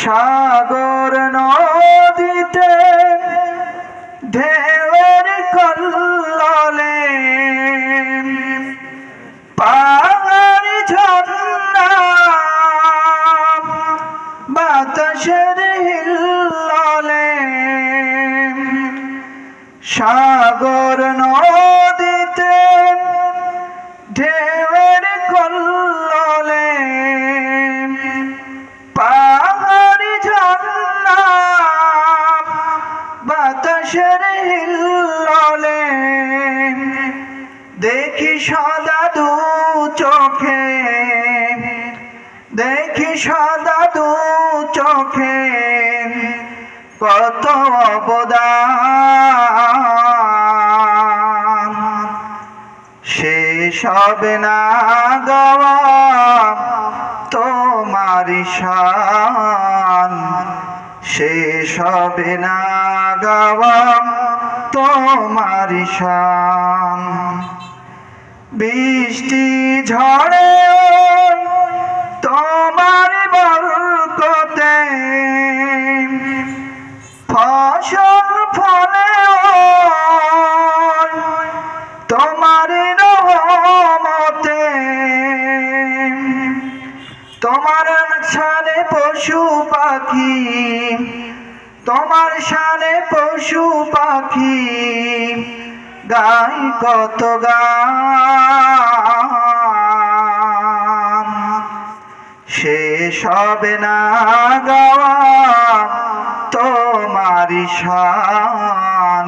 সাগর নদীতে ঢেউয়ের কল্লোলে পাহাড় ঝর্ণা বাতাসের হিল্লোলে সাগর নদীতে ঢেউয়ের কল্লোলে পাহাড় ঝর্ণা বাতাসের হিল্লোলে দেখি সদা দু চোখে, দেখি সদা দু চোখে কত অবদান। শেষ হবে না গাওয়া তোমার শান, শেষ হবে না গাওয়া তোমার শান। বৃষ্টি ঝড়ে তোমার বরকতে ফসল ফলে তোমার রহমতে। তোমার শানে পশু পাখি, তোমার শানে পশু পাখি গাই কত গান। শেষ হবে না গাওয়া তোমার শান,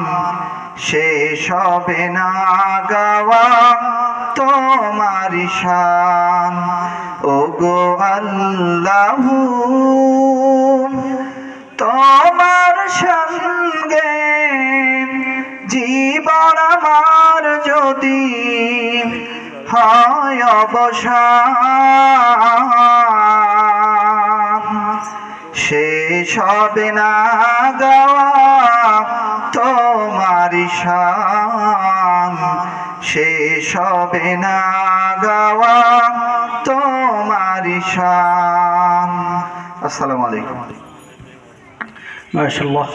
শেষ হবে না গাওয়া তোমার শান। ওগো আল্লাহু তোমার সঙ্গে জীবন আমার যদি হয় অবসান, শেষ হবে না গাওয়া তোমার শান, শেষ হবে না গাওয়া তোমার শান। আসসালামু আলাইকুম। মাশাআল্লাহ।